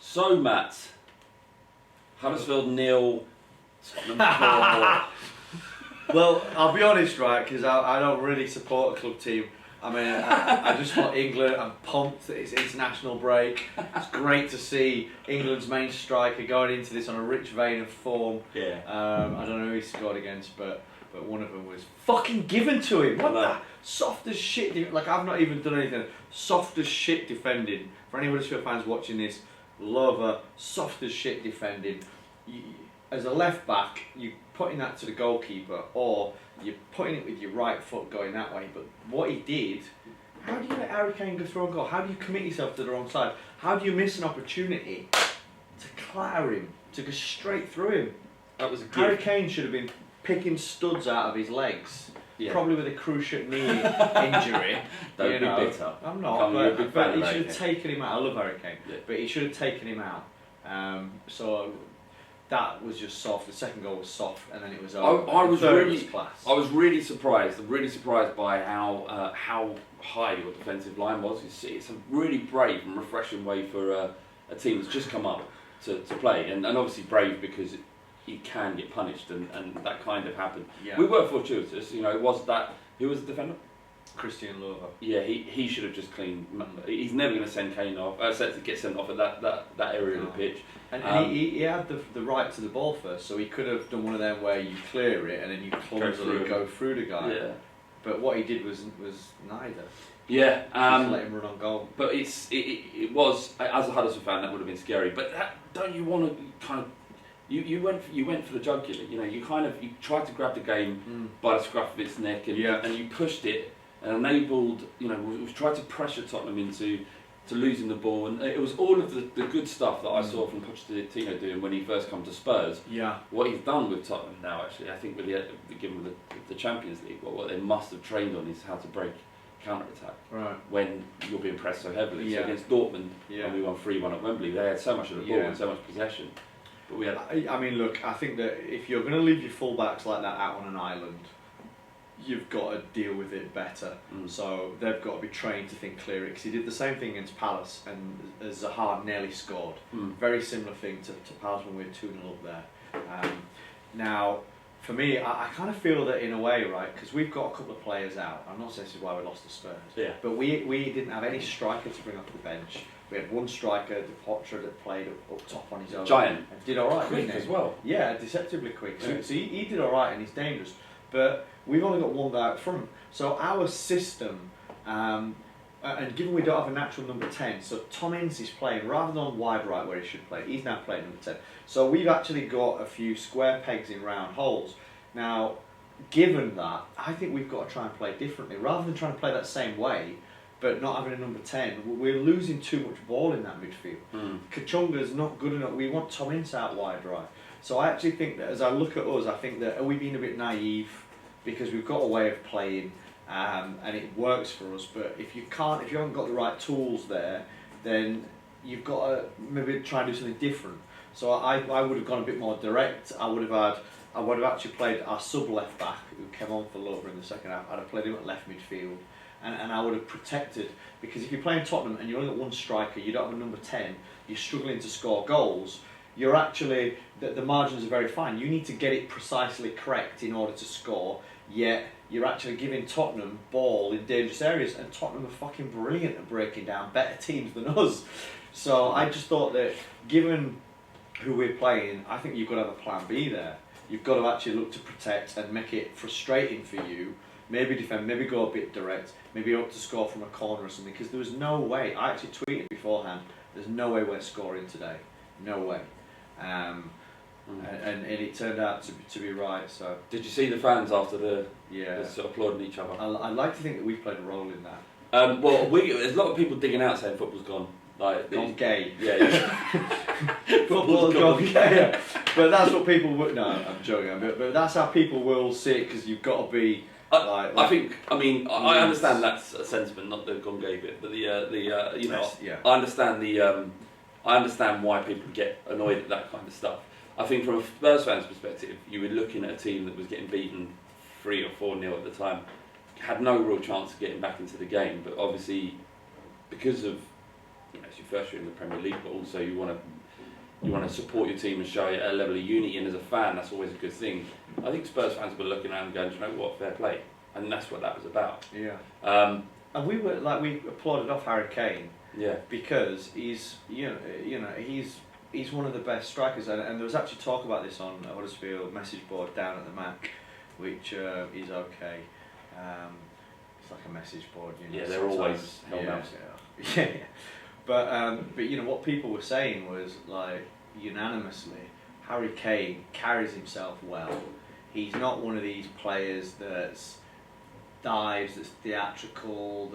So, Matt, Huddersfield 0, Tottenham 4. Well, I'll be honest, right, because I don't really support a club team. I mean, I just want England. I'm pumped that it's international break. It's great to see England's main striker going into this on a rich vein of form. Yeah. I don't know who he scored against, but one of them was fucking given to him. What the? Soft as shit. Like, I've not even done anything. Soft as shit defending. For any Huddersfield fans watching this, love a soft as shit defending. As a left back, you're putting that to the goalkeeper, or you're putting it with your right foot going that way. But what he did, how do you let Harry Kane go through a goal? How do you commit yourself to the wrong side? How do you miss an opportunity to clatter him, to go straight through him? That was a good... Harry Kane should have been picking studs out of his legs, probably with a cruciate knee injury. Don't be bitter. I'm not, but he should have Kane. taken him out. I love Harry Kane, but he should have taken him out. So that was just soft. The second goal was soft, and then it was over. I was really surprised. class. Really surprised by how high your defensive line was. It's a really brave and refreshing way for a team that's just come up to play, and obviously brave because you can get punished, and that kind of happened. Yeah. We were fortuitous, it was that. Who was the defender? Christian Lover. Yeah, he should have just cleaned. He's never going to send Kane off. Get sent off at that area of the pitch. And he had the right to the ball first, so he could have done one of them where you clear it and then you clumsily go through the guy. Yeah. But what he did was neither. Yeah. Just let him run on goal. But it was, as a Huddersfield fan, that would have been scary. But don't you want to kind of... You went for the jugular. You tried to grab the game by the scruff of its neck, and you pushed it and enabled. We tried to pressure Tottenham into losing the ball, and it was all of the good stuff that I saw from Pochettino doing when he first come to Spurs. Yeah. What he's done with Tottenham now, actually, I think with given the Champions League, what they must have trained on is how to break counter-attack. Right. When you're being pressed so heavily. Yeah. So against Dortmund, when we won 3-1 at Wembley, they had so much of the ball and so much possession. But we had... I mean, look, I think that if you're going to leave your fullbacks like that out on an island, you've got to deal with it better. So they've got to be trained to think clearly. Because he did the same thing against Palace, and Zaha nearly scored. Very similar thing to Palace when we were 2-0 up there. Now, for me, I kind of feel that in a way, right, because we've got a couple of players out. I'm not saying this is why we lost to Spurs, but we didn't have any striker to bring off the bench. We had one striker, the Potter, that played up top on his own. Giant. And did all right. Quick as well. Yeah, deceptively quick. So he did all right, and he's dangerous. But we've only got one guy up front. So our system, and given we don't have a natural number 10, so Tom Ince is playing rather than on wide right where he should play. He's now playing number 10. So we've actually got a few square pegs in round holes. Now, given that, I think we've got to try and play differently. Rather than trying to play that same way, but not having a number 10, we're losing too much ball in that midfield. Kachunga's not good enough. We want Tom Ince out wide right. So I actually think that as I look at us, I think that are we being a bit naive because we've got a way of playing and it works for us. But if you haven't got the right tools there, then you've got to maybe try and do something different. So I would have gone a bit more direct. I would have actually played our sub left back who came on for Lover in the second half. I'd have played him at left midfield. And I would have protected, because if you're playing Tottenham and you're only got one striker, you don't have a number 10, you're struggling to score goals, you're actually, the margins are very fine. You need to get it precisely correct in order to score, yet you're actually giving Tottenham ball in dangerous areas, and Tottenham are fucking brilliant at breaking down better teams than us. So I just thought that, given who we're playing, I think you've got to have a plan B there. You've got to actually look to protect and make it frustrating for you. Maybe defend, maybe go a bit direct, maybe hope to score from a corner or something, because there was no way, I actually tweeted beforehand, there's no way we're scoring today. No way. And it turned out to be right. So did you see the fans after the sort of applauding each other? I'd like to think that we played a role in that. There's a lot of people digging out saying football's gone. Gone gay. Yeah. Football's gone gay. But that's what people would... No, I'm joking. But that's how people will see it, because you've got to be... I understand that's a sentiment, not the gone gay bit, but I understand why people get annoyed at that kind of stuff. I think from a Spurs fan's perspective, you were looking at a team that was getting beaten 3 or 4-0 at the time, had no real chance of getting back into the game, but obviously because of it's your first year in the Premier League, but also you want to support your team and show a level of unity, and as a fan, that's always a good thing. I think Spurs fans were looking around and going, do you know what, fair play, and that's what that was about. Yeah. And we applauded off Harry Kane. Yeah. Because he's one of the best strikers, and there was actually talk about this on Huddersfield message board down at the Mac, which is okay. It's like a message board, Yeah, they're always held out. Yeah. But what people were saying was unanimously, Harry Kane carries himself well. He's not one of these players that's dives, that's theatrical,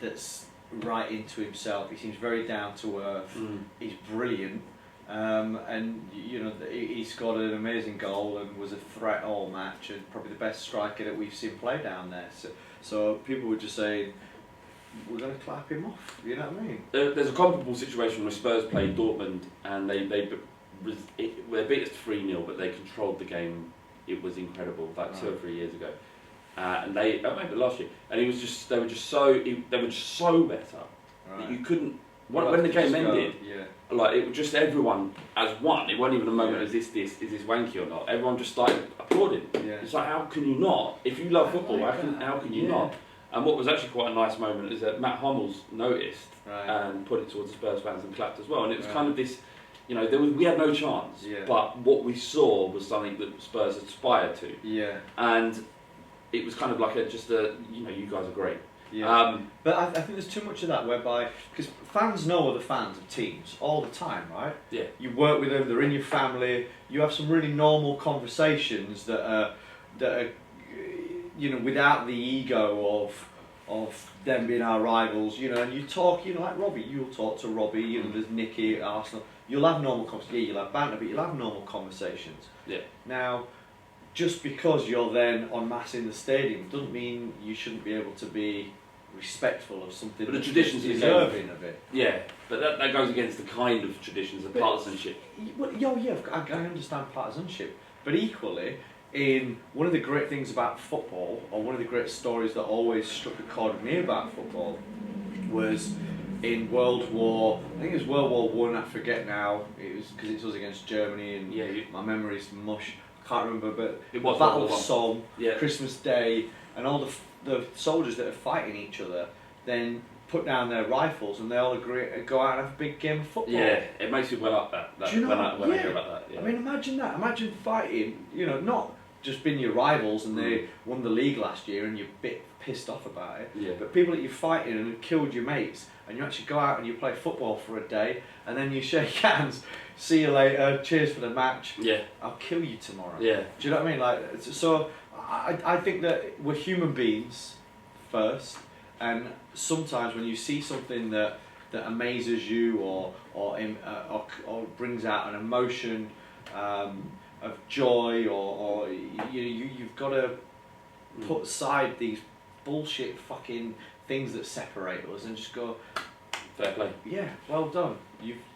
that's right into himself. He seems very down to earth. He's brilliant, and he scored an amazing goal and was a threat all match, and probably the best striker that we've seen play down there. So people were just saying, we're going to clap him off. You know what I mean? There's a comparable situation where Spurs played Dortmund, and they beat us 3-0, but they controlled the game. It was incredible, 2 or 3 years ago. And maybe last year, and they were just so better that you couldn't. When the game ended, it was just everyone as one. It wasn't even a moment is this wanky or not. Everyone just started applauding. Yeah. It's like, how can you not? If you love football, how can you not? And what was actually quite a nice moment is that Matt Hummels noticed and put it towards the Spurs fans and clapped as well. And it was kind of this, we had no chance, but what we saw was something that Spurs aspired to. Yeah. And it was kind of like you guys are great. Yeah. But I think there's too much of that whereby, because fans know other fans of teams all the time, right? Yeah. You work with them, they're in your family, you have some really normal conversations that are without the ego of them being our rivals, and you talk, like Robbie, you'll talk to Robbie, there's Nicky at Arsenal, you'll have normal conversations, you'll have banter, but you'll have normal conversations. Yeah. Now, just because you're then en masse in the stadium doesn't mean you shouldn't be able to be respectful of something. But the traditions deserving of it. Yeah, but that goes against the kind of traditions of partisanship. Well, I understand partisanship, but equally, in one of the great things about football, or one of the great stories that always struck a chord with me about football, was in World War One. I forget now. It was because it was against Germany, and my memory's mush. Can't remember, but it was Battle of Somme, Christmas Day, and all the soldiers that are fighting each other then put down their rifles and they all agree to go out and have a big game of football. Yeah, it makes me well up that. Do you know when I hear about that. Yeah. I mean, imagine that. Imagine fighting. Not just being your rivals and they won the league last year and you're a bit pissed off about it. Yeah. But people that you're fighting and have killed your mates, and you actually go out and you play football for a day, and then you shake hands. See you later. Cheers for the match. Yeah. I'll kill you tomorrow. Yeah. Do you know what I mean? So I think that we're human beings first, and sometimes when you see something that amazes you or brings out an emotion of joy, or you've got to put aside these bullshit fucking things that separate us and just go, fair play. Yeah, well done.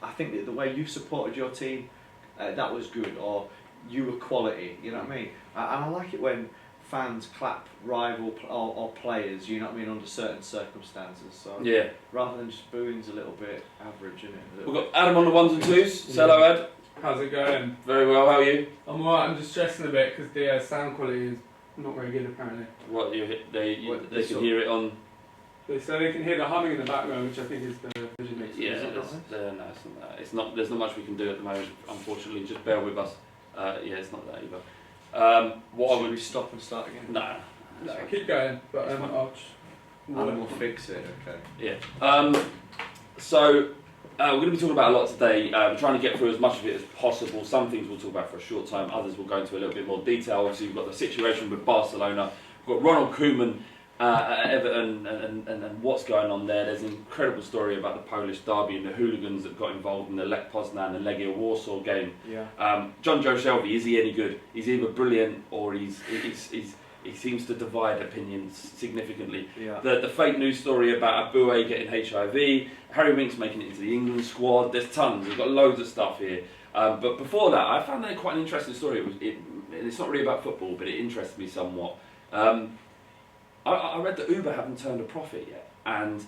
I think that the way you supported your team, that was good, or you were quality. You know what I mean? And I like it when fans clap rival or players. You know what I mean, under certain circumstances. So yeah, rather than just booing's a little bit average, isn't it? We've got Adam on the ones and twos. Say hello, Ad. How's it going? Very well. How are you? I'm alright. I'm just stressing a bit because the sound quality is not very good apparently. What they can hear it on. So they can hear the humming in the background, which I think is the vision mix. Yeah, no, it's not that. It's not. There's not much we can do at the moment, unfortunately. Just bear with us. It's not that either. Should we stop and start again? No, keep going. But we'll fix it. Okay. Yeah. So we're going to be talking about a lot today. We're trying to get through as much of it as possible. Some things we'll talk about for a short time. Others we'll go into a little bit more detail. Obviously, we've got the situation with Barcelona. We've got Ronald Koeman. At Everton and what's going on there. There's an incredible story about the Polish derby and the hooligans that got involved in the Lech Poznan and Legia Warsaw game. Yeah. John Joe Shelby, is he any good? He's either brilliant or he seems to divide opinions significantly. Yeah. The fake news story about Abue getting HIV, Harry Winks making it into the England squad. There's tons. We've got loads of stuff here. But before that, I found that quite an interesting story. It's not really about football, but it interested me somewhat. I read that Uber haven't turned a profit yet, and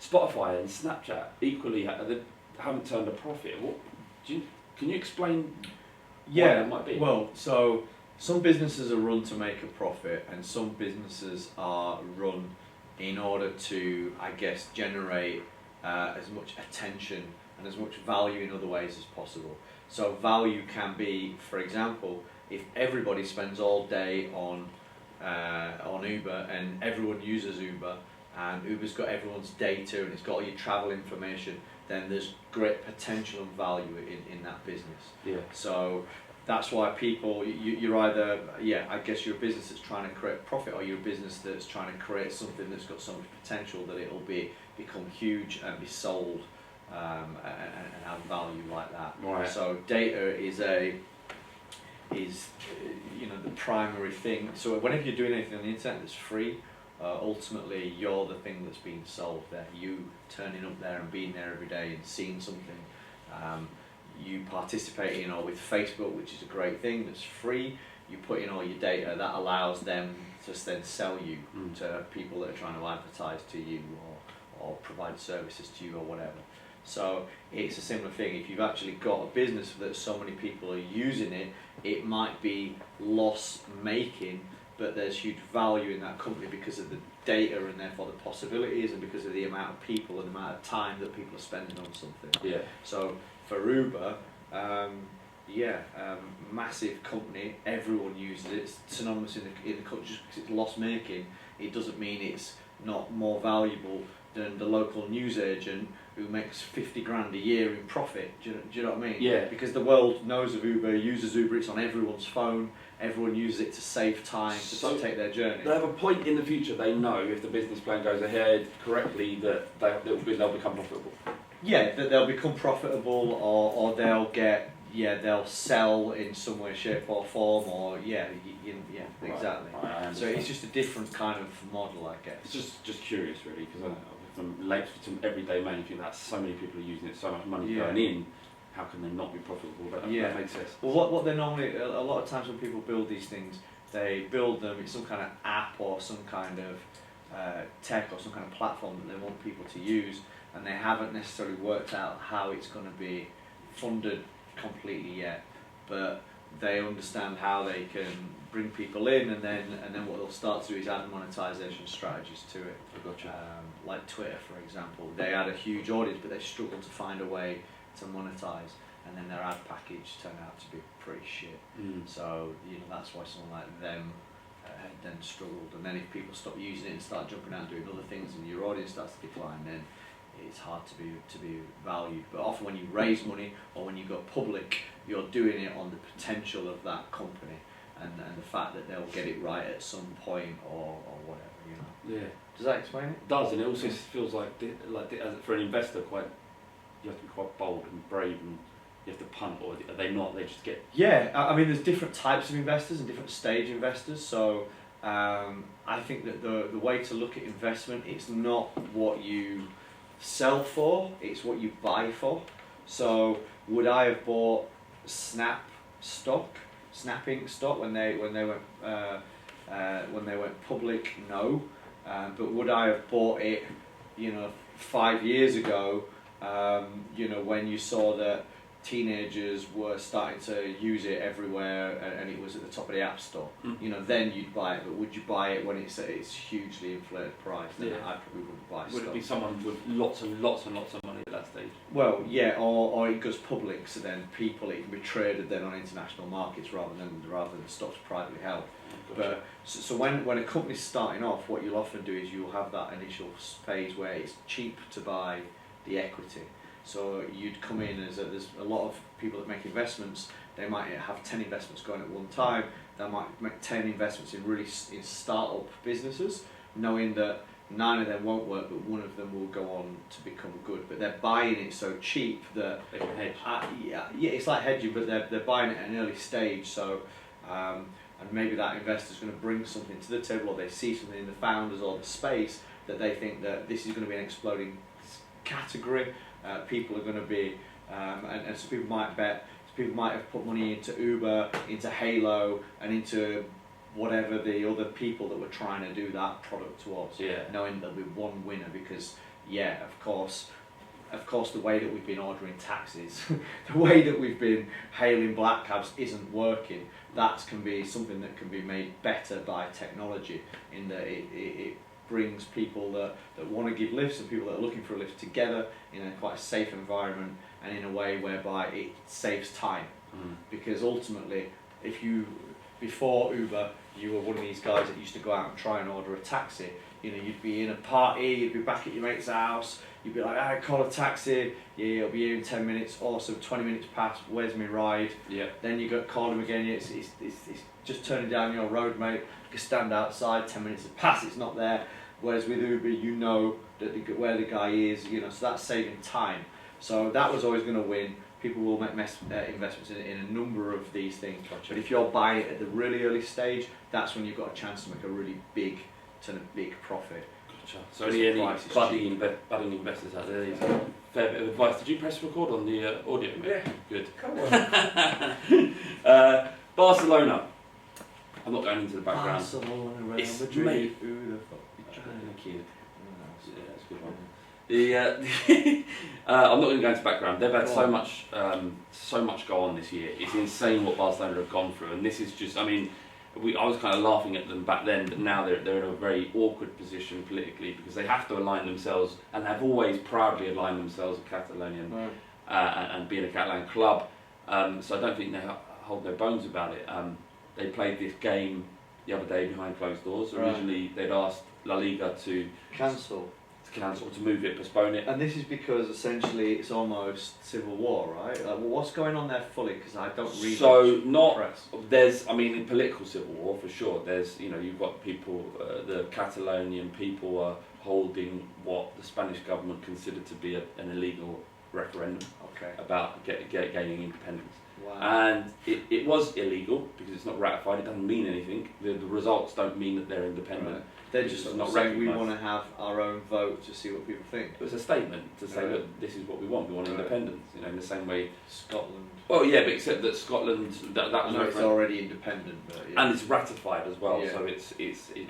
Spotify and Snapchat equally they haven't turned a profit. Can you explain why that might be? Well, so some businesses are run to make a profit, and some businesses are run in order to, I guess, generate as much attention and as much value in other ways as possible. So value can be, for example, if everybody spends all day on Uber and everyone uses Uber, and Uber's got everyone's data and it's got all your travel information, then there's great potential and value in that business. Yeah. So that's why people, you're either, I guess you're a business that's trying to create profit, or you're a business that's trying to create something that's got so much potential that it'll become huge and be sold and have value like that. Right. So data is the primary thing. So whenever you're doing anything on the internet that's free, ultimately you're the thing that's being sold there. You turning up there and being there every day and seeing something. You participating or with Facebook, which is a great thing, that's free. You put in all your data, that allows them to then sell you to people that are trying to advertise to you or provide services to you or whatever. So it's a similar thing. If you've actually got a business that so many people are using it, it might be loss making, but there's huge value in that company because of the data and therefore the possibilities, and because of the amount of people and the amount of time that people are spending on something. Yeah. So for Uber, massive company, everyone uses it. It's synonymous in the country. Just because it's loss making, it doesn't mean it's not more valuable than the local newsagent who makes 50 grand a year in profit. Do you know what I mean? Yeah. Because the world knows of Uber, uses Uber, it's on everyone's phone, everyone uses it to save time, to take their journey. They have a point in the future, they know if the business plan goes ahead correctly that they'll become profitable. Yeah, that they'll become profitable, or they'll they'll sell in some way, shape or form, or exactly. Right, so it's just a different kind of model, I guess. It's just curious really, because from late to everyday man, you think that so many people are using it, so much money going in, how can they not be profitable? That makes sense. Well, what they normally, a lot of times when people build these things, they build them, it's some kind of app or some kind of tech or some kind of platform that they want people to use, and they haven't necessarily worked out how it's going to be funded completely yet, but they understand how they can bring people in, and then what they'll start to do is add monetization strategies to it. Gotcha. Like Twitter, for example, they had a huge audience, but they struggled to find a way to monetize, and then their ad package turned out to be pretty shit. So that's why someone like them had then struggled. And then if people stop using it and start jumping out and doing other things, and your audience starts to decline, then it's hard to be valued. But often when you raise money or when you go public, you're doing it on the potential of that company and the fact that they'll get it right at some point or whatever. Yeah. Does that explain it? It does, and it also feels like for an investor, you have to be quite bold and brave, and you have to punt, or are they not? They just get. Yeah, I mean, there's different types of investors and different stage investors. So I think that the way to look at investment, it's not what you sell for, it's what you buy for. So would I have bought Snap Inc. stock when they went public? No. But would I have bought it 5 years ago, when you saw that teenagers were starting to use it everywhere and it was at the top of the app store, then you'd buy it. But would you buy it when it's at its hugely inflated price? Then I probably wouldn't buy stock. Would it be someone with lots and lots and lots of money at that stage? Well, yeah, or it goes public, so then it can be traded then on international markets rather than stocks privately held. Gotcha. But so when a company's starting off, what you'll often do is you'll have that initial phase where it's cheap to buy the equity. So you'd come in there's a lot of people that make investments. They might have 10 investments going at one time. They might make 10 investments in startup businesses, knowing that 9 of them won't work, but 1 of them will go on to become good. But they're buying it so cheap that they can hedge. It's like hedging, but they're buying it at an early stage. So and maybe that investor's going to bring something to the table, or they see something in the founders or the space that they think that this is going to be an exploding category. People are going to be, and so people might bet. People might have put money into Uber, into Halo, and into whatever the other people that were trying to do that product towards. Yeah. Knowing there'll be one winner because yeah, of course, the way that we've been ordering taxis, the way that we've been hailing black cabs isn't working. That can be something that can be made better by technology, in that it brings people that want to give lifts and people that are looking for a lift together in a quite a safe environment, and in a way whereby it saves time. Because ultimately, before Uber, you were one of these guys that used to go out and try and order a taxi. You know, you'd be in a party, you'd be back at your mate's house, you'd be like, I call a taxi, yeah, it'll be here in 10 minutes, awesome, 20 minutes past, where's my ride? Yeah. Then you got call him again, it's just turning down your road, mate, you can stand outside, 10 minutes has passed, it's not there. Whereas with Uber, you know where the guy is, you know, so that's saving time. So that was always going to win. People will make investments in a number of these things. Gotcha. But if you're buying it at the really early stage, that's when you've got a chance to make a really big profit. Gotcha. So any budding investors out there, fair bit of advice. Did you press record on the audio? Yeah. Good. Come on. Barcelona. I'm not going into the background. Barcelona, Real It's Madrid, mate. who the fuck be trying to Kid. Yeah, Yeah, that's a good one. I'm not going to go into background. They've had so much go on this year. It's insane what Barcelona have gone through, and this is just. I mean, I was kind of laughing at them back then, but now they're in a very awkward position politically because they have to align themselves, and have always proudly aligned themselves with Catalonian and being a Catalan club. So I don't think they hold no bones about it. They played this game the other day behind closed doors. Originally, they'd asked La Liga to cancel, to move it, postpone it. and this is because essentially it's almost civil war, right? Like, well, what's going on there fully? Because I don't read. So not press. there's, I mean, in political civil war for sure. There's, you know, you've got people, the Catalonian people are holding what the Spanish government considered to be an illegal referendum about gaining independence. Wow. And it was illegal because it's not ratified. It doesn't mean anything. The results don't mean that they're independent. Right. They're just It's not not saying we recognised. want to have our own vote to see what people think. It was a statement to say, look, this is what we want. We want Right. independence. You know, in the same way. Scotland. Well, yeah, but except that Scotland that I was know it's already independent, but yeah. and it's ratified as well. Yeah. So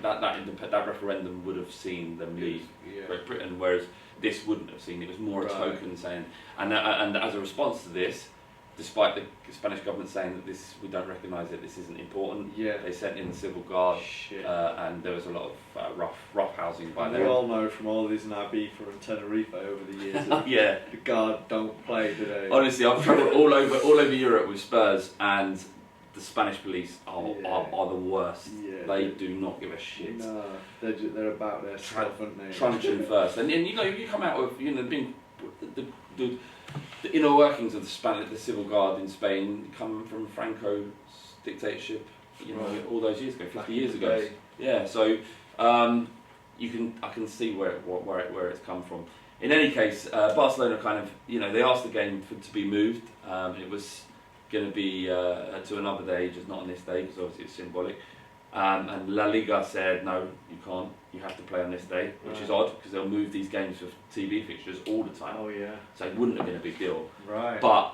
that referendum would have seen them leave Great Britain, whereas this wouldn't have seen. It was more a token saying, and as a response to this, despite the Spanish government saying that we don't recognise it, this isn't important. Yeah. They sent in the civil guard, Shit. and there was a lot of rough housing by We them. all know from all this Ibiza and Tenerife over the years that Yeah. the guard don't play, do they? Honestly, I've travelled all over Europe with Spurs, and the Spanish police are the worst. Yeah. They do not give a shit. No, they're about their stuff, aren't they? Truncheon first, and you know, you come out with, you know, being the inner workings of the civil guard in Spain come from Franco's dictatorship, you know, all those years ago, 50 years ago. Day. Yeah, so I can see where it's come from. In any case, Barcelona kind of, you know, they asked the game to be moved. It was going to be to another day, just not on this day, because obviously it's symbolic. And La Liga said, no, you can't. You have to play on this day, which is odd because they'll move these games for TV fixtures all the time. Oh yeah. So it wouldn't have been a big deal. Right. But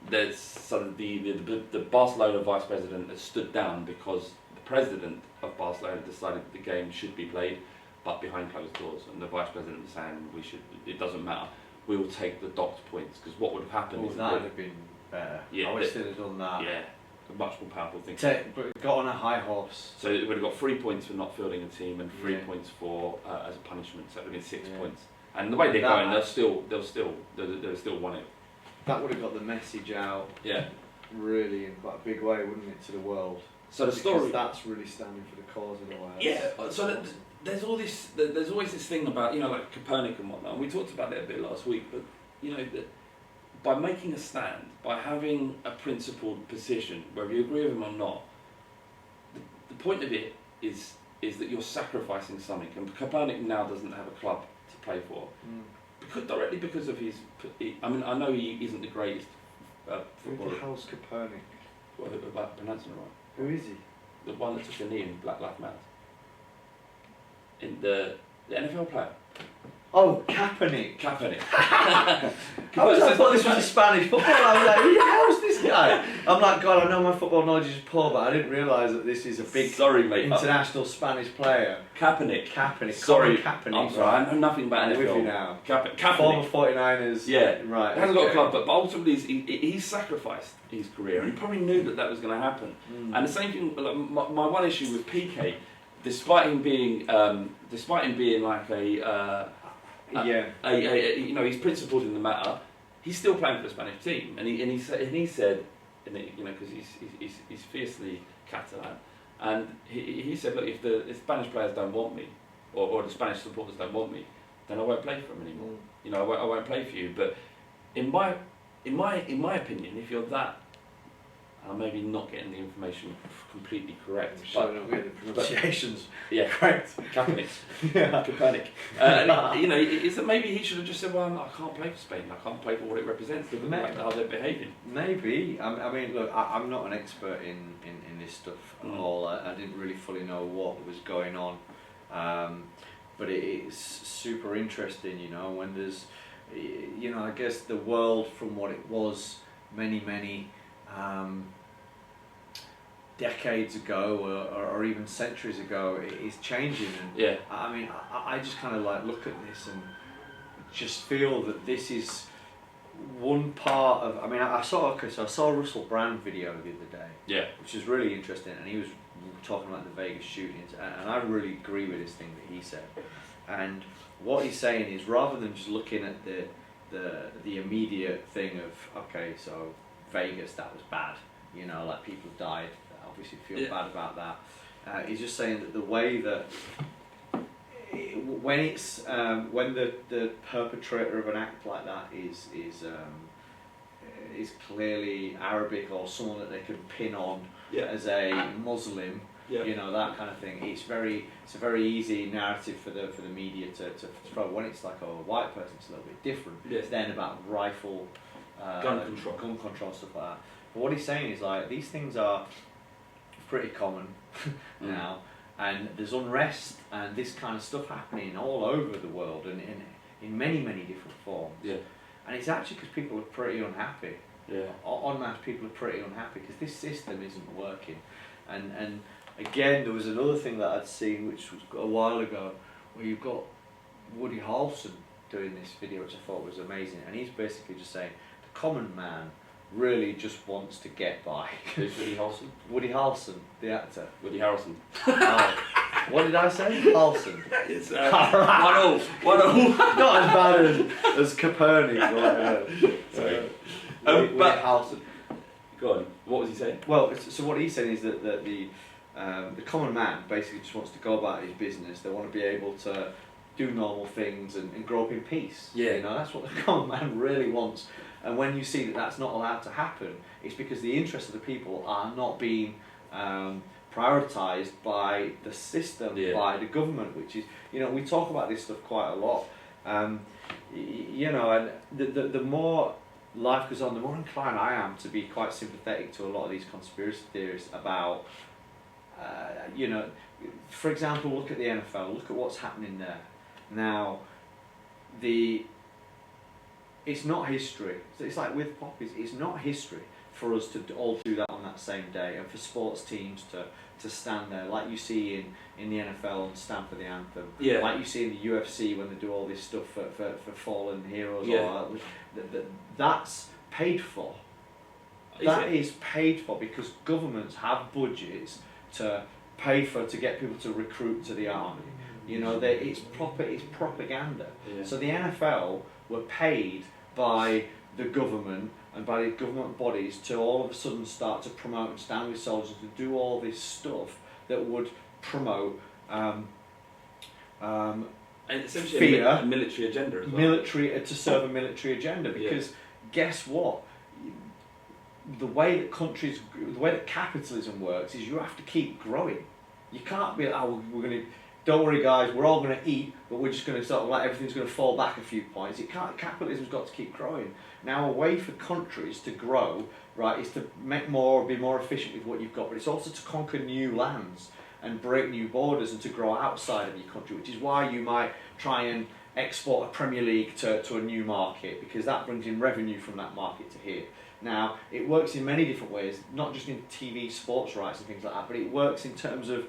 the Barcelona vice president has stood down because the president of Barcelona decided that the game should be played, but behind closed doors. And the vice president was saying it doesn't matter. We will take the docked points, because what would have happened is that would have been better. Yeah, I wish they'd have done that. Yeah, a much more powerful thing. But got on a high horse. So it would have got 3 points for not fielding a team and 3 Yeah. points for as a punishment. So it would have been 6 Yeah. points. And the way they're That- going, they'll still won it. That would have got the message out Yeah. really in quite a big way, wouldn't it, to the world? So the Because story. that's really standing for the cause in a way. Yeah. So there's always this thing about, you know, like Copernic and whatnot. And we talked about it a bit last week, but you know that by making a stand, by having a principled position, whether you agree with him or not, the point of it is that you're sacrificing something. And Copernic now doesn't have a club to play for, directly because of his. I mean, I know he isn't the greatest Who footballer. the hell's Copernic? What about pronouncing it right? Who is he? The one that took a knee in Black Lives Matter. In the NFL player. Oh, Kaepernick. Kaepernick. I thought this was a Spanish football. I was like, who the hell's this guy? I'm like, God, I know my football knowledge is poor, but I didn't realise that this is a big international Spanish player. Kaepernick. Sorry, Kaepernick. Kaepernick. I'm sorry, I know nothing about I'm NFL. with you now. Kaepernick. Former 49ers. Yeah, right. He hasn't got a club, but ultimately he's sacrificed his career, and he probably knew that was going to happen. And the same thing. Like, my one issue with PK, despite him being like you know, he's principled in the matter, he's still playing for the Spanish team, and he said, you know, because he's fiercely Catalan, and he said, look, if the Spanish players don't want me, or the Spanish supporters don't want me, then I won't play for them anymore. You know, I won't play for you. But in my opinion, if you're that, I'm maybe not getting the information completely correct. Sure, not getting the pronunciations. Yeah, correct. Kaepernick. Yeah. Kaepernick. And, you know, is that maybe he should have just said, well, I can't play for Spain. I can't play for what it represents. Look at how they're behaving. Maybe. I mean, look, I'm not an expert in this stuff at all. I didn't really fully know what was going on. But it's super interesting, you know, when there's, you know, I guess the world from what it was many decades ago or even centuries ago is changing. And yeah. I mean, I just kind of like look at this and just feel that this is one part of, I mean, I saw a Russell Brand video the other day, yeah, which is really interesting, and he was talking about the Vegas shootings, and I really agree with this thing that he said. And what he's saying is, rather than just looking at the immediate thing of, okay, so Vegas, that was bad, you know, like people died, obviously feel bad about that. He's just saying that the way that when the perpetrator of an act like that is clearly Arabic or someone that they can pin on as a Muslim, you know, that kind of thing. It's a very easy narrative for the media to throw. When it's like a white person, it's a little bit different. It's then about rifle, gun control, stuff like that. But what he's saying is, like, these things are pretty common now, and there's unrest and this kind of stuff happening all over the world and in many different forms. Yeah. And it's actually because people are pretty unhappy. Yeah. En masse, people are pretty unhappy because this system isn't working. And again, there was another thing that I'd seen, which was a while ago, where you've got Woody Harrelson doing this video, which I thought was amazing. And he's basically just saying, the common man really just wants to get by. Who's Woody Harrelson? Woody Harrelson, the actor. Woody Harrelson. Oh, what did I say? Harrelson. It's 1-0. Not as bad as Copernic. Sorry. But Harrelson. Go on. What was he saying? Well, so what he's saying is that the common man basically just wants to go about his business. They want to be able to do normal things and grow up in peace. Yeah. You know, that's what the common man really wants. And when you see that that's not allowed to happen, it's because the interests of the people are not being prioritised by the system, by the government, which is, you know, we talk about this stuff quite a lot. You know, and the more life goes on, the more inclined I am to be quite sympathetic to a lot of these conspiracy theories about, you know, for example, look at the NFL, look at what's happening there. Now, it's not history. It's like with poppies, it's not history for us to all do that on that same day, and for sports teams to stand there, like you see in the NFL and stand for the anthem, like you see in the UFC when they do all this stuff for fallen heroes. That's paid for. That is paid for because governments have budgets to pay for, to get people to recruit to the army. You know, it's propaganda. So the NFL were paid by the government and by the government bodies to all of a sudden start to promote and stand with soldiers to do all this stuff that would promote and essentially fear, a military agenda as well. To serve a military agenda, because guess what? The way that capitalism works is you have to keep growing. You can't be like, oh, we're going to, don't worry guys, we're all going to eat, but we're just going to sort of like everything's going to fall back a few points. It can't. Capitalism's got to keep growing. Now, a way for countries to grow, right, is to make more, be more efficient with what you've got, but it's also to conquer new lands and break new borders and to grow outside of your country, which is why you might try and export a Premier League to a new market, because that brings in revenue from that market to here. Now, it works in many different ways, not just in TV sports rights and things like that, but it works in terms of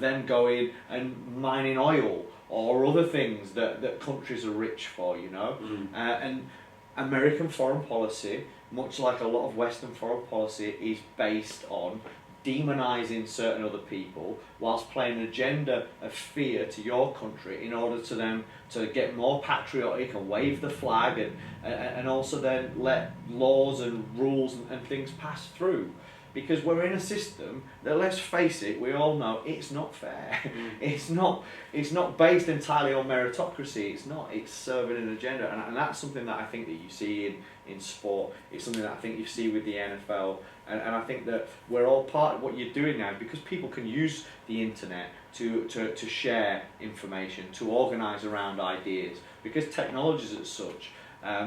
them going and mining oil or other things that countries are rich for, you know. And American foreign policy, much like a lot of Western foreign policy, is based on demonising certain other people whilst playing an agenda of fear to your country in order to them to get more patriotic and wave the flag and also then let laws and rules and things pass through. Because we're in a system that, let's face it, we all know it's not fair. It's not based entirely on meritocracy. It's serving an agenda, and that's something that I think that you see in sport. It's something that I think you see with the NFL, and I think that we're all part of what you're doing now, because people can use the internet to share information, to organise around ideas, because technologies as such.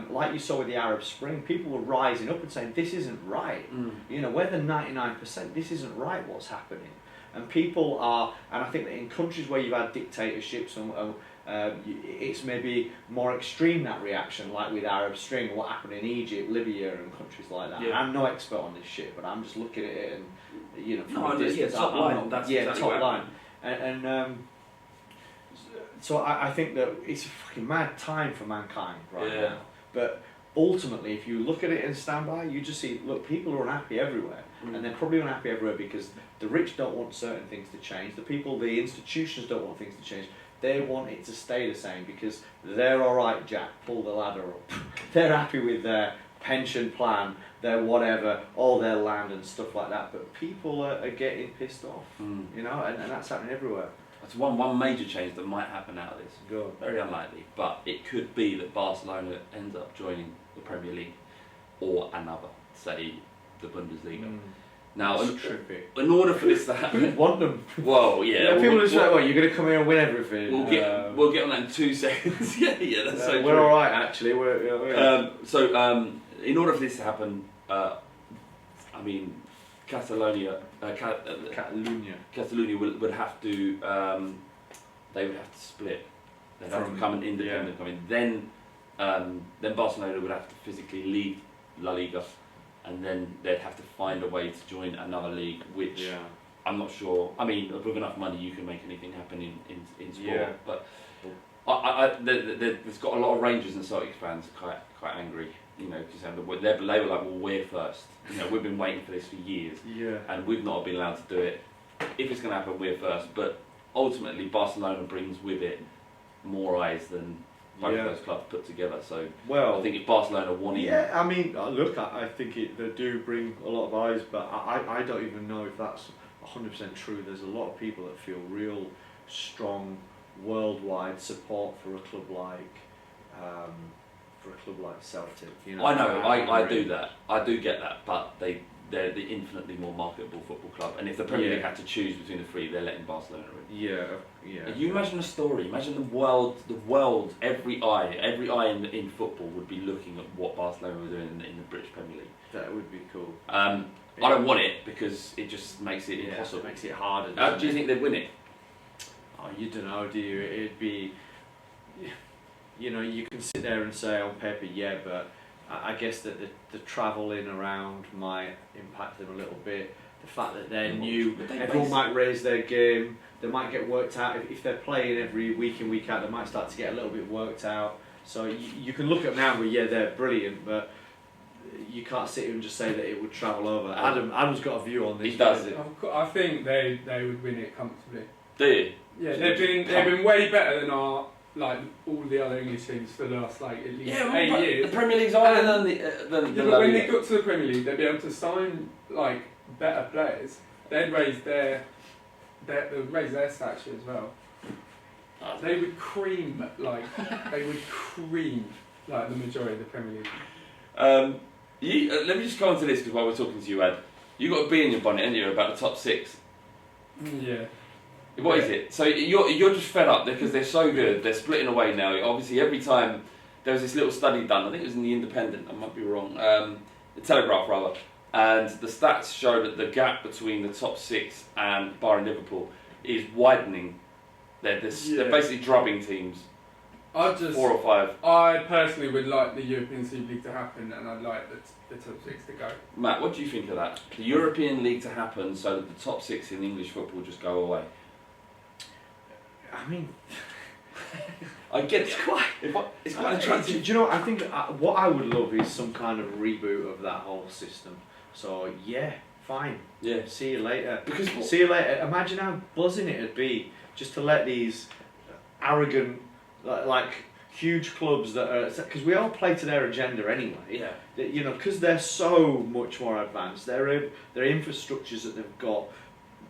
Like you saw with the Arab Spring, people were rising up and saying, this isn't right. You know, we're the 99%, this isn't right what's happening. And people are, and I think that in countries where you've had dictatorships, it's maybe more extreme, that reaction, like with Arab Spring, what happened in Egypt, Libya and countries like that. Yeah. I'm no expert on this shit, but I'm just looking at it and, you know, from a distance, top line. That's exactly top line. So I think that it's a fucking mad time for mankind right now. But ultimately, if you look at it and stand by, you just see, look, people are unhappy everywhere. And they're probably unhappy everywhere because the rich don't want certain things to change. The institutions don't want things to change. They want it to stay the same because they're all right, Jack, pull the ladder up. They're happy with their pension plan, their whatever, all their land and stuff like that. But people are getting pissed off, you know, and that's happening everywhere. That's one major change that might happen out of this. Go on. Very unlikely, but it could be that Barcelona ends up joining the Premier League or another, say, the Bundesliga. Now, in order for this to happen, who'd want them? Well, yeah. People are just like, well, you're going to come here and win everything. We'll get on that in 2 seconds. yeah, that's so true. We're all right, actually. In order for this to happen, I mean, Catalonia would have to. They would have to split. They'd have to become an independent. I mean, then Barcelona would have to physically leave La Liga, and then they'd have to find a way to join another league, which I'm not sure. I mean, with enough money, you can make anything happen in sport. But there's got a lot of Rangers and Celtic fans quite angry. You know, because they were like, well, we're first. You know, we've been waiting for this for years, and we've not been allowed to do it. If it's going to happen, we're first. But ultimately, Barcelona brings with it more eyes than both of those clubs put together. So, I think if Barcelona won it, I mean, look, I think they do bring a lot of eyes, but I don't even know if that's 100% true. There's a lot of people that feel real strong worldwide support for a club like. Celtic, you know. I know, I do that. I do get that, but they're the infinitely more marketable football club. And if the Premier League had to choose between the three, they're letting Barcelona in. If you imagine a story, imagine the world, every eye in football would be looking at what Barcelona were doing in the British Premier League. That would be cool. I don't want it because it just makes it impossible. It makes it harder. Do you think they'd win it? Oh, you don't know, do you? It'd be. You know, you can sit there and say on paper, but I guess that the travelling around might impact them a little bit. The fact that they're new, everyone might raise their game, they might get worked out. If they're playing every week in, week out, they might start to get a little bit worked out. So you can look at them now and go, they're brilliant, but you can't sit here and just say that it would travel over. Adam's got a view on this. He does. I think they would win it comfortably. Do you? Yeah, they've been way better than all the other English teams for the last at least 8 years. The Premier League's higher than but when they got to the Premier League, they'd be able to sign better players. They'd raise their stature as well. They would cream the majority of the Premier League. Let me just come on to this because while we're talking to you, Ed, you got a bee in your bonnet, haven't you, about the top 6? Yeah. What is it? So you're just fed up because they're so good. They're splitting away now. Obviously, every time there was this little study done. I think it was in the Independent. I might be wrong. The Telegraph rather. And the stats show that the gap between the top 6 and Bayern Liverpool is widening. They're basically drubbing teams. 4 or 5. I personally would like the European Super League to happen, and I'd like the top 6 to go. Matt, what do you think of that? The European League to happen so that the top 6 in English football just go away. I mean, I get it's quite attractive. Do you know what I think? What I would love is some kind of reboot of that whole system. So yeah, fine. Yeah. See you later. Because see you later. Imagine how buzzing it'd be just to let these arrogant, like huge clubs that are, because we all play to their agenda anyway. Yeah. You know, because they're so much more advanced. Their infrastructures that they've got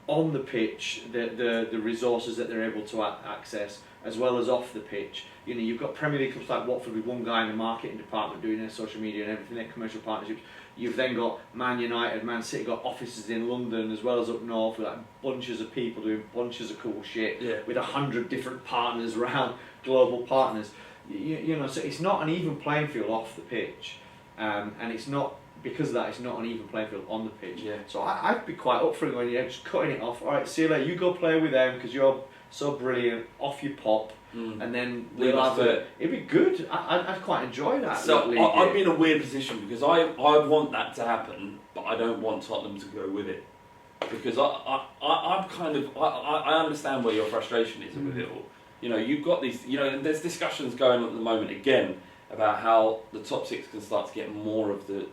on the pitch, the resources that they're able to access, as well as off the pitch. You know, you've got Premier League clubs like Watford with one guy in the marketing department doing their social media and everything, their commercial partnerships. You've then got Man United, Man City got offices in London as well as up north with like bunches of people doing bunches of cool shit with 100 different partners around, global partners. You know, so it's not an even playing field off the pitch, and it's not. Because of that, it's not an even playing field on the pitch. Yeah. So I'd be quite up for it when you're just cutting it off. All right, see you later. You go play with them because you're so brilliant. Off you pop, and then we'll have it. It'd be good. I'd quite enjoy that. So I'd be in a weird position because I want that to happen, but I don't want Tottenham to go with it because I'm kind of I understand where your frustration is with it all. You know, you've got these. You know, and there's discussions going on at the moment again about how the top 6 can start to get more of the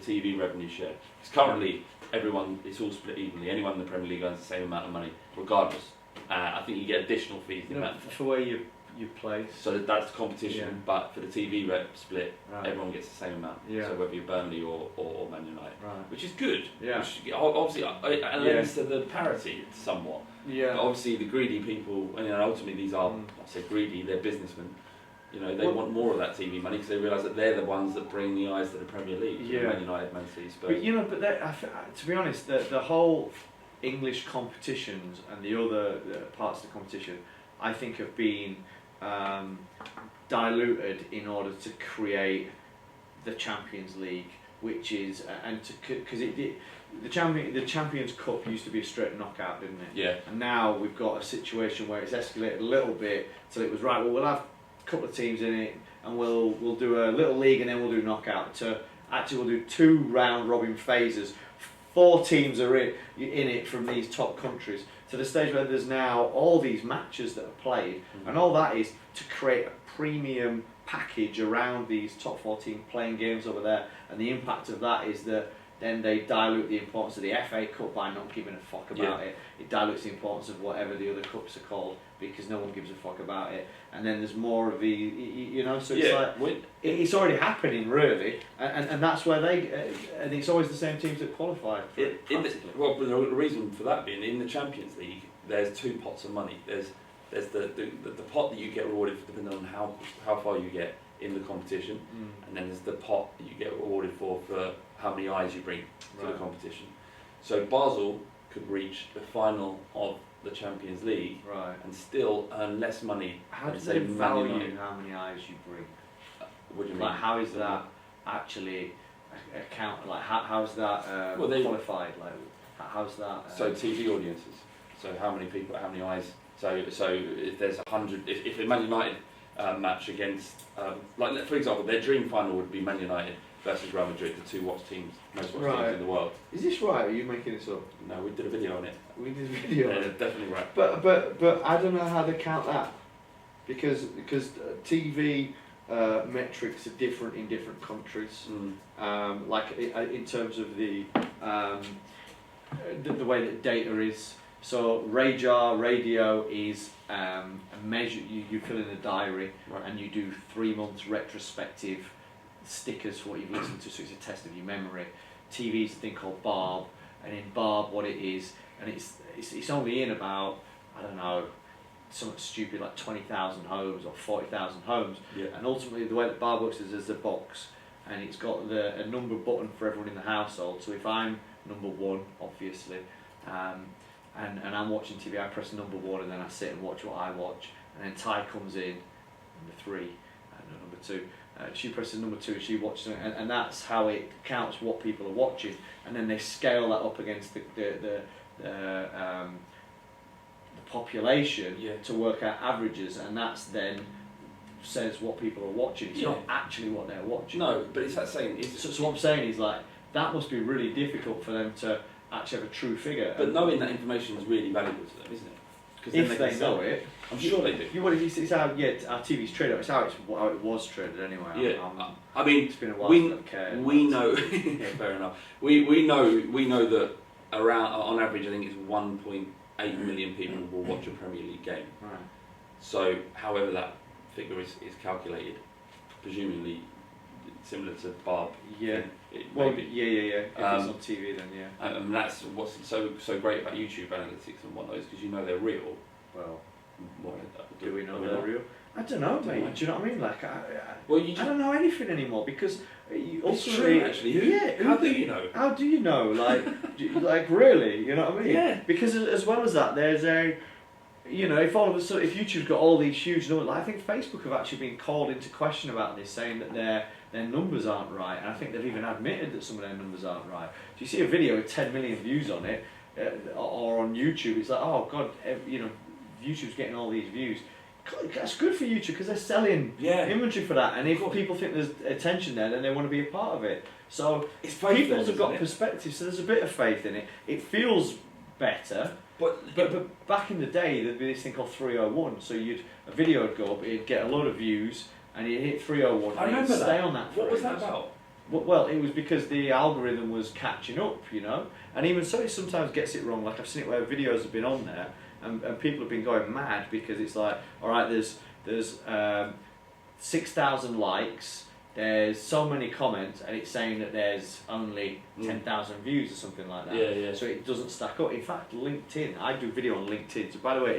TV revenue share. Because currently, it's all split evenly. Anyone in the Premier League earns the same amount of money, regardless. I think you get additional fees. For where you play. So that's the competition, but for the TV rep split, everyone gets the same amount. Yeah. So whether you're Burnley or Man United, which is good. Yeah. Which obviously lends to the parity somewhat. Yeah. But obviously, the greedy people, and ultimately these are, I say greedy, they're businessmen. You know, they want more of that TV money because they realise that they're the ones that bring the eyes to the Premier League. Yeah. Man United, Man City, Spurs. But you know, to be honest, the whole English competitions and the other parts of the competition, I think, have been diluted in order to create the Champions League, which is because the Champions Cup used to be a straight knockout, didn't it? Yeah. And now we've got a situation where it's escalated a little bit, so it was right. Well, we'll have couple of teams in it, and we'll do a little league, and then we'll do knockout. We'll do 2 round robin phases. 4 teams are in it from these top countries, to the stage where there's now all these matches that are played, and all that is to create a premium package around these top 4 teams playing games over there. And the impact of that is that then they dilute the importance of the FA Cup by not giving a fuck about it. It dilutes the importance of whatever the other cups are called because no one gives a fuck about it. And then there's more of the, you know, so it's like, it's already happening really, and that's where and it's always the same teams that qualify. Well, the reason for that being, in the Champions League, there's 2 pots of money. There's the pot that you get rewarded for depending on how far you get in the competition, and then there's the pot that you get rewarded for how many eyes you bring to the competition. So Basel could reach the final of the Champions League and still earn less money. How do they value how many eyes you bring? What do you mean? Like, how is that actually account? Like, how's that qualified? Like, how's that? So TV audiences. So how many people? How many eyes? So if there's 100, if a Man United match against, like for example, their dream final would be Man United versus Real Madrid, the 2 most watched teams in the world. Is this right? Or are you making this up? No, we did a video on it. We did a video. Yeah, definitely right. But I don't know how they count that because TV metrics are different in different countries. Like in terms of the way that data is. So radio is a measure. You fill in a diary and you do 3 months retrospective stickers for what you've listened to, so it's a test of your memory. TV is a thing called Barb, and in Barb what it is, and it's only in about, I don't know, something stupid like 20,000 homes or 40,000 homes, and ultimately the way that Barb works is there's a box, and it's got a number button for everyone in the household. So if I'm number 1, obviously, and I'm watching TV, I press number 1, and then I sit and watch what I watch, and then Ty comes in, number 3, and number 2. She presses number 2 and she watches it, and that's how it counts what people are watching, and then they scale that up against the population to work out averages, and that's then says what people are watching. It's not actually what they're watching. No, but it's that saying. So what I'm saying is like that must be really difficult for them to actually have a true figure. But knowing that information is really valuable to them, isn't it? If they know it, I'm sure they do. It's how our TV's traded. It's how it was traded anyway. Yeah. I mean, it's been a while we since I've cared. We know. Yeah, fair enough. We know that around on average, I think it's 1.8 million people will watch a Premier League game. Right. So, however that figure is calculated, presumably similar to Barb. Yeah. If If it's on TV, then yeah. And that's what's so great about YouTube analytics and whatnot, is because you know they're real. Well, What, do we know they're real? I don't know, mate. Do you know what I mean? Like, I don't know anything anymore because it's true, actually. How do you know? How do you know? Like really? You know what I mean? Yeah. Because as well as that, there's if all of a sudden, if YouTube's got all these huge numbers, I think Facebook have actually been called into question about this, saying that their numbers aren't right, and I think they've even admitted that some of their numbers aren't right. So you see a video with 10 million views on it, or on YouTube, it's like, oh god, YouTube's getting all these views. That's good for YouTube because they're selling inventory for that, and if people think there's attention there, then they want to be a part of it. So people have got perspective, so there's a bit of faith in it. It feels better. But back in the day, there'd be this thing called 301. So a video would go up, it'd get a lot of views, and you'd hit 301. I remember and it'd stay on that. What was that about? Well, it was because the algorithm was catching up, and even so, it sometimes gets it wrong. Like I've seen it where videos have been on there, and people have been going mad because it's like, all right, there's 6,000 likes. There's so many comments, and it's saying that there's only 10,000 views or something like that. Yeah. So it doesn't stack up. In fact, LinkedIn, I do video on LinkedIn. So by the way,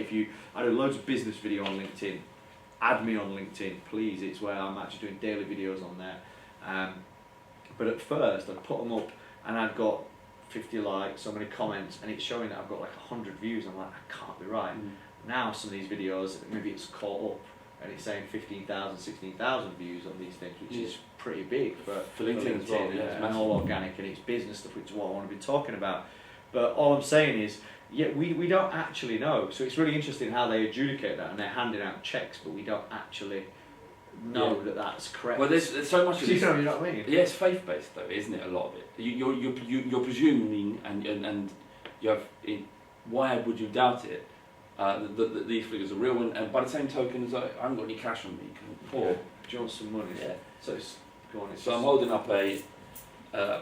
I do loads of business video on LinkedIn, add me on LinkedIn, please. It's where I'm actually doing daily videos on there. But at first, I'd put them up, and I'd got 50 likes, so many comments, and it's showing that I've got like 100 views. I'm like, that can't be right. Now some of these videos, maybe it's caught up, and it's saying 15,000, 16,000 views on these things, which is pretty big for LinkedIn as well. Yeah, and all organic, and it's business stuff, which is what I want to be talking about. But all I'm saying is, we don't actually know. So it's really interesting how they adjudicate that, and they're handing out checks, but we don't actually know that that's correct. Well, there's so much of this. You know what I mean? Yeah, it's faith-based though, isn't it? A lot of it. You're presuming, and you have. Why would you doubt it? That these figures are real, and by the same token, as I haven't got any cash on me, Do you want some money? Yeah. So I'm holding up a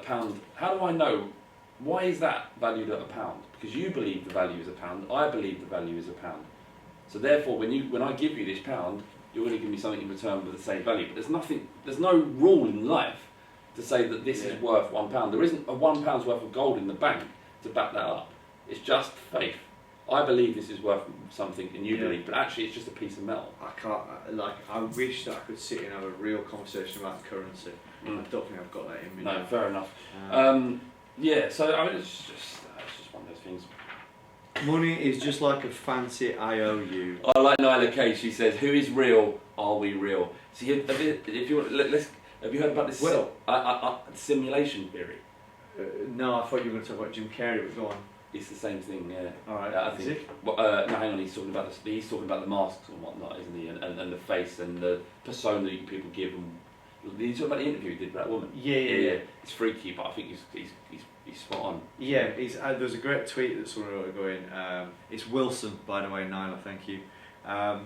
pound. How do I know? Why is that valued at £1? Because you believe the value is £1. I believe the value is £1. So therefore, when I give you this £1, you're going to give me something in return with the same value. But there's no rule in life to say that this is worth £1. There isn't a £1 worth of gold in the bank to back that up. It's just faith. I believe this is worth something, and you believe, but actually it's just a piece of metal. I can't, I wish that I could sit and have a real conversation about currency. I don't think I've got that in me. No, now. fair enough. So I mean, it's just one of those things. Money is just like a fancy IOU. I like Nyla Kay. She says, "Who is real? Are we real?" See, have you heard about this simulation theory? No, I thought you were going to talk about Jim Carrey, but go on. It's the same thing, yeah. All right. I think. Well, no, hang on. He's talking about the masks and whatnot, isn't he? And the face and the persona that people give. And he's talking about the interview he did with that woman. Yeah. It's freaky, but I think he's spot on. Yeah, there's a great tweet that someone wrote going. It's Wilson, by the way, Nyla. Thank you. What are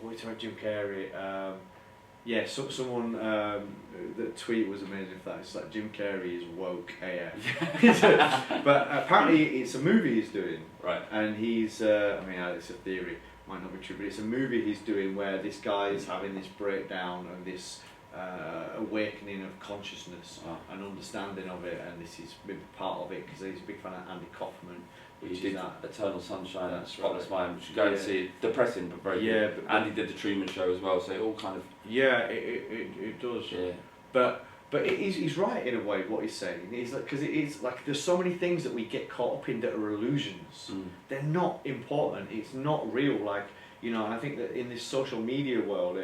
we talking about Jim Carrey? Someone the tweet was amazing. For that it's like Jim Carrey is woke AF. But apparently it's a movie he's doing, right? And he's it's a theory, might not be true, but it's a movie he's doing where this guy is having this breakdown and this awakening of consciousness and understanding of it, and this is maybe part of it because he's a big fan of Andy Kaufman. Which did Eternal Sunshine and Spotless right. Mind, which you go and see. Depressing, but very good. And he did the Truman Show as well, so it all kind of... Yeah, it does. Yeah. But he's right in a way, what he's saying. He's like, because it is like, there's so many things that we get caught up in that are illusions. They're not important. It's not real. Like, and I think that in this social media world,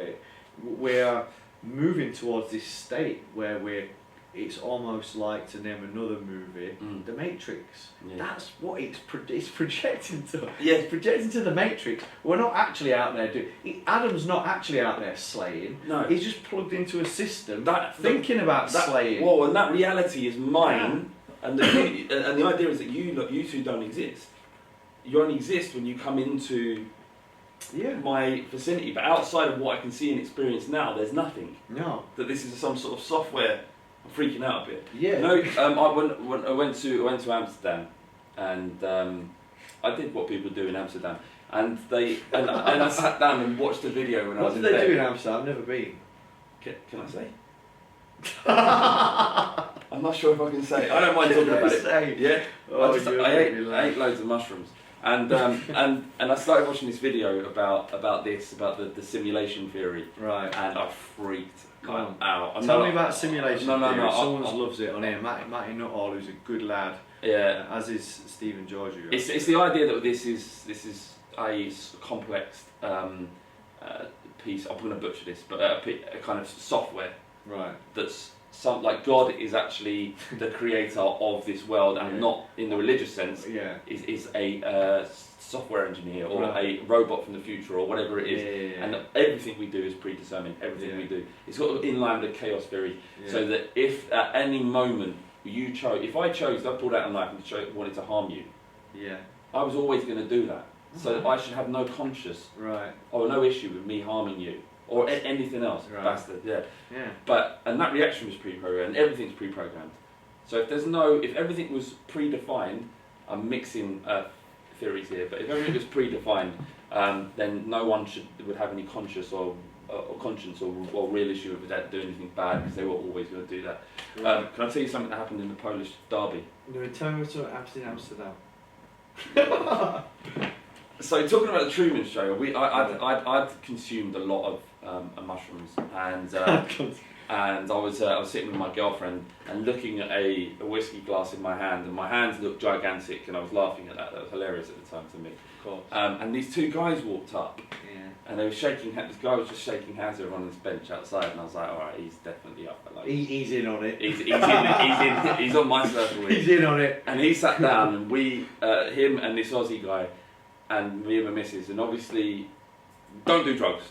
we're moving towards this state where we're it's almost like, to name another movie, The Matrix. Yeah. That's what it's projecting to. Yeah. It's projecting to The Matrix. We're not actually out there Adam's not actually out there slaying. No. He's just plugged into a system Thinking about slaying. Well, and that reality is mine, and the idea is that you two don't exist. You only exist when you come into my vicinity, but outside of what I can see and experience now, there's nothing. No. That this is some sort of software. I'm freaking out a bit. Yeah. No, I went to Amsterdam, and I did what people do in Amsterdam, and I sat down and watched the video when I was in bed. What did they do in Amsterdam? I've never been. Can I say? I'm not sure if I can say. I don't mind talking about it. Yeah. Oh, I ate loads of mushrooms. And I started watching this video about the simulation theory. Right. And I freaked out. Tell me about simulation theory. No. Someone loves it on here. Matty Nuttall, who's a good lad. Yeah. As is Stephen Giorgio. It's the idea that this is a complex piece. I'm going to butcher this, but a kind of software. Right. That's like God is actually the creator of this world, and not in the religious sense. Yeah. Is a software engineer or a robot from the future or whatever it is. And everything we do is predetermined. Everything we do. It's sort of in line with the chaos theory. So that if at any moment if I pulled out a knife and wanted to harm you. Yeah. I was always going to do that. So I should have no conscious. Right. Or no issue with me harming you. Or anything else, bastard, yeah. And that reaction was pre-programmed, everything's pre-programmed. So if everything was predefined, I'm mixing theories here, but if everything was predefined, then no one would have any conscious or conscience or real issue with that doing anything bad, because they were always going to do that. Can I tell you something that happened in the Polish derby? No, tell me what's happened in Amsterdam. So talking about the Truman Show, I'd consumed a lot of mushrooms, and I was sitting with my girlfriend and looking at a whiskey glass in my hand, and my hands looked gigantic, and I was laughing at that. That was hilarious at the time to me. Of course. And these two guys walked up, and they were shaking hands. This guy was just shaking hands with everyone on this bench outside, and I was like, all right, he's definitely up. Like, he's in on it. He's on my circle. He's in on it. And he sat down, and him and this Aussie guy, and me and my missus, and obviously, don't do drugs.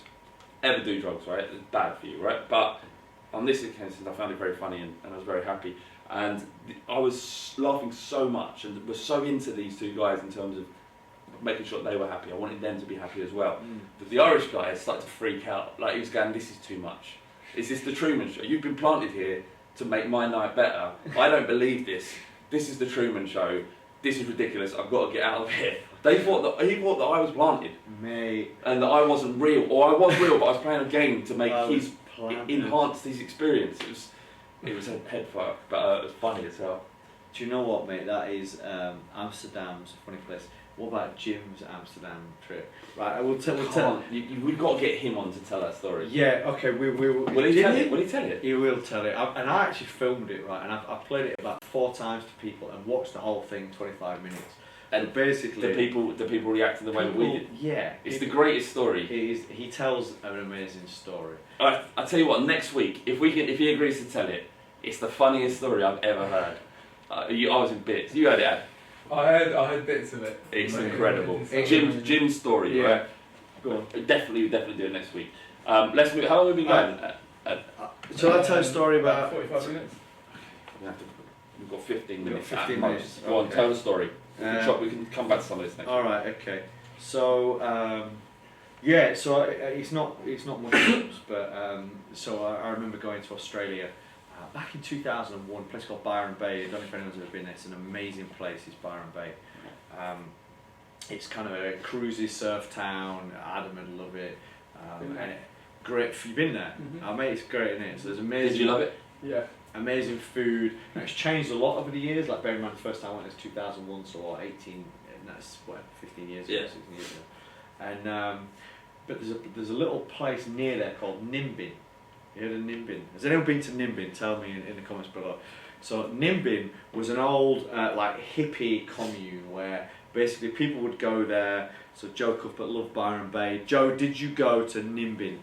Ever do drugs, right? It's bad for you, right? But on this occasion, I found it very funny, and I was very happy. And I was laughing so much, and was so into these two guys in terms of making sure they were happy. I wanted them to be happy as well. But the Irish guy started to freak out. Like, he was going, this is too much. Is this the Truman Show? You've been planted here to make my night better. I don't believe this. This is the Truman Show. This is ridiculous. I've got to get out of here. He thought that I was planted, mate, and that I wasn't real, or I was real, but I was playing a game to make enhance his experience. It was a head fuck, but it was funny as hell. Do you know what, mate? That is Amsterdam's a funny place. What about Jim's Amsterdam trip? Right, I will tell. We've got to get him on to tell that story. Yeah, okay. Will he tell it? Will he tell it? He will tell it. And I actually filmed it, right? And I've played it about 4 times to people and watched the whole thing, 25 minutes. And basically, the people react in the way that we did. Yeah, it's the greatest story. He tells an amazing story. I tell you what, next week, if he agrees to tell it, it's the funniest story I've ever heard. I was in bits. You heard it, Ad? I heard bits of it. It's incredible. Jim's story, right? Go on. Definitely do it next week. Let's move. How long have we been going? Shall I tell a story about 45 minutes? We've got 15 minutes. 15 minutes. Go on, tell the story. We can come back to some of this next. All right. Okay. So so it's not mushrooms, but so I remember going to Australia back in 2001. A place called Byron Bay. I don't know if anyone's ever been there. It's an amazing place. It's Byron Bay. It's kind of a cruisy surf town. Adam would love it. And great. You've been there? Mm-hmm. Mate, it's great, isn't it? So there's amazing. Did you love it? Yeah. Amazing food. And it's changed a lot over the years. Like, bear in mind, the first time I went was 2001, so 18. And that's 15 years ago, 16 years ago. And but there's a little place near there called Nimbin. You heard of Nimbin? Has anyone been to Nimbin? Tell me in the comments below. So Nimbin was an old like hippie commune where basically people would go there. So Joe Cuthbert loved Byron Bay. Joe, did you go to Nimbin?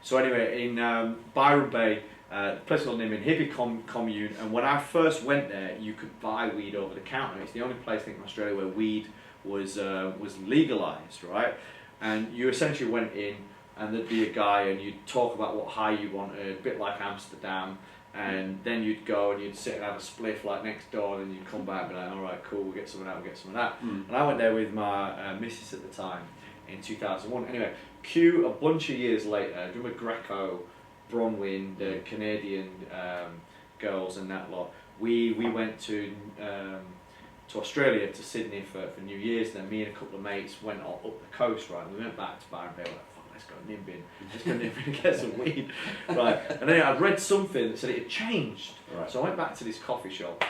So anyway, in Byron Bay, a place called Nimbin, hippie commune, and when I first went there, you could buy weed over the counter. It's the only place, I think, in Australia where weed was legalised, right? And you essentially went in, and there'd be a guy, and you'd talk about what high you wanted, a bit like Amsterdam, and then you'd go and you'd sit and have a spliff like next door, and you'd come back and be like, all right, cool, we'll get some of that, we'll get some of that. And I went there with my missus at the time in 2001. Anyway, a bunch of years later, Drummer Greco, Bronwyn, the Canadian girls and that lot, we went to Australia, to Sydney for New Year's. Then me and a couple of mates went up the coast, right? We went back to Byron Bay. We're like, fuck, let's go Nimbin. Let's go Nimbin and get some weed, right? And then I'd read something that said it had changed. Right. So I went back to this coffee shop,